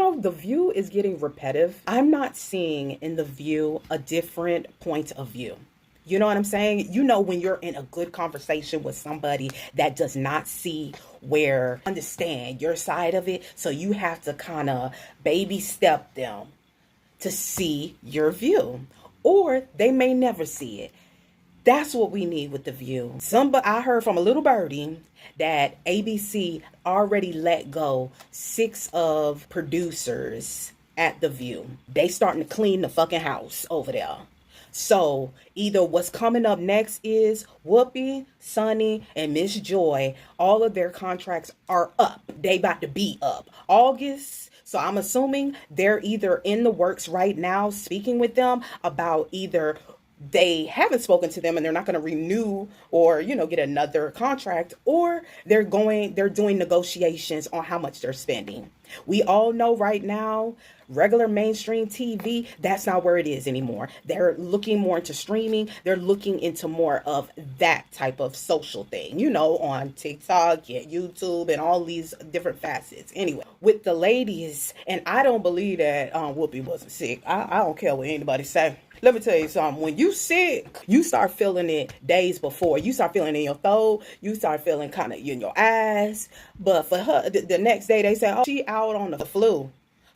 how The View is getting repetitive. I'm not seeing in The View a different point of view. You know what I'm saying? You know, when you're in a good conversation with somebody that does not see where understand your side of it, so you have to kind of baby step them to see your view, or they may never see it. That's what we need with The View. I heard from a little birdie that ABC already let go 6 of producers at The View. They starting to clean the fucking house over there. So either what's coming up next is Whoopi, Sunny, and Miss Joy. All of their contracts are up. They about to be up. August. So I'm assuming they're either in the works right now, speaking with them about either they haven't spoken to them and they're not going to renew or, get another contract, or they're doing negotiations on how much they're spending. We all know right now, regular mainstream TV, that's not where it is anymore. They're looking more into streaming. They're looking into more of that type of social thing, on TikTok and YouTube and all these different facets. Anyway, with the ladies, and I don't believe that Whoopi wasn't sick. I don't care what anybody say. Let me tell you something. When you sick, you start feeling it days before. You start feeling it in your throat. You start feeling kind of in your eyes. But for her, the next day they say, oh, she out on the flu.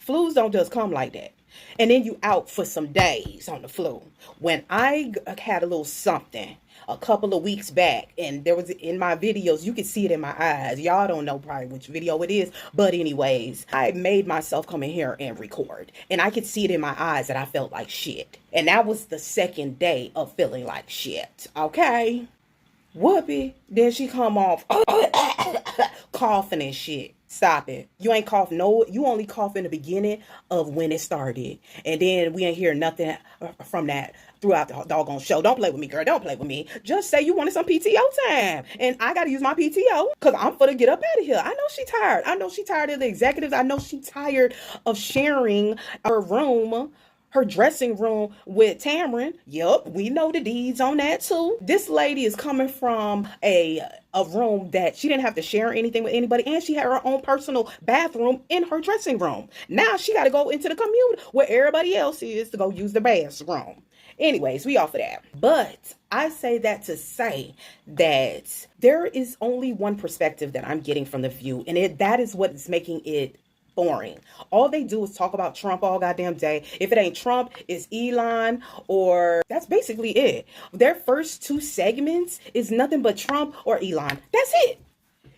Flus don't just come like that. And then you out for some days on the flu. When I had a little something a couple of weeks back, and there was in my videos, you can see it in my eyes. Y'all don't know probably which video it is. But anyways, I made myself come in here and record. And I could see it in my eyes that I felt like shit. And that was the second day of feeling like shit. Okay? Whoopi, then she come off coughing and shit. Stop it. You ain't cough. No, you only cough in the beginning of when it started. And then we ain't hear nothing from that throughout the doggone show. Don't play with me, girl. Don't play with me. Just say you wanted some PTO time. And I got to use my PTO because I'm finna get up out of here. I know she tired. I know she tired of the executives. I know she tired of sharing her room, her dressing room with Tamron. Yup, we know the deeds on that too. This lady is coming from a room that she didn't have to share anything with anybody, and she had her own personal bathroom in her dressing room. Now she got to go into the commune where everybody else is to go use the bathroom. Anyways, we off of that. But I say that to say that there is only one perspective that I'm getting from The View, and that is what is making it boring. All they do is talk about Trump all goddamn day. If it ain't Trump, it's Elon, or that's basically it. Their first 2 segments is nothing but Trump or Elon. That's it.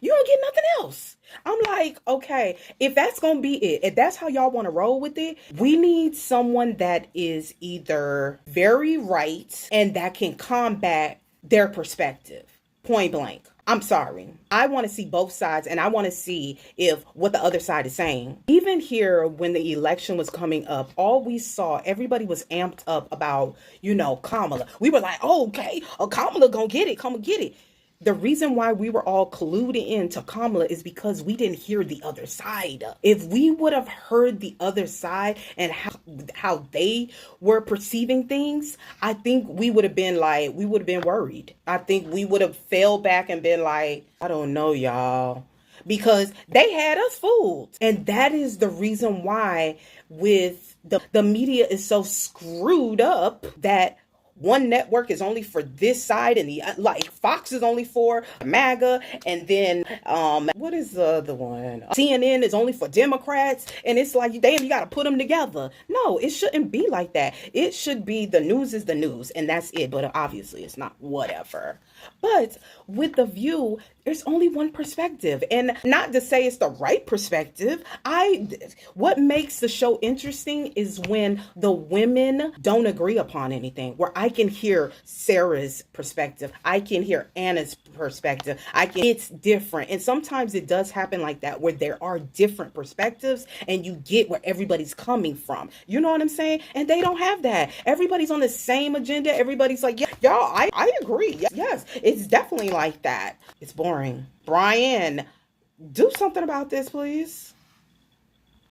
You don't get nothing else. I'm like, okay, if that's going to be it, if that's how y'all want to roll with it, we need someone that is either very right and that can combat their perspective. Point blank. I'm sorry. I want to see both sides, and I want to see if what the other side is saying. Even here, when the election was coming up, all we saw, everybody was amped up about, Kamala. We were like, oh, okay, Kamala gonna get it. Come get it. The reason why we were all clued into Kamala is because we didn't hear the other side. If we would have heard the other side and how they were perceiving things, I think we would have been worried. I think we would have fell back and been like, I don't know, y'all. Because they had us fooled. And that is the reason why with the media is so screwed up that one network is only for this side, and Fox is only for MAGA, and then what is the other one? CNN is only for Democrats, and it's like, damn, you got to put them together. No, it shouldn't be like that. It should be the news is the news, and that's it. But obviously, it's not. Whatever. But with The View, there's only one perspective, and not to say it's the right perspective. What makes the show interesting is when the women don't agree upon anything, where I can hear Sarah's perspective, I can hear Anna's perspective, it's different. And sometimes it does happen like that, where there are different perspectives and you get where everybody's coming from. You know what I'm saying? And they don't have that. Everybody's on the same agenda. Everybody's like, yeah, y'all, I agree. Yes, it's definitely like that. It's boring. Brian, do something about this, please.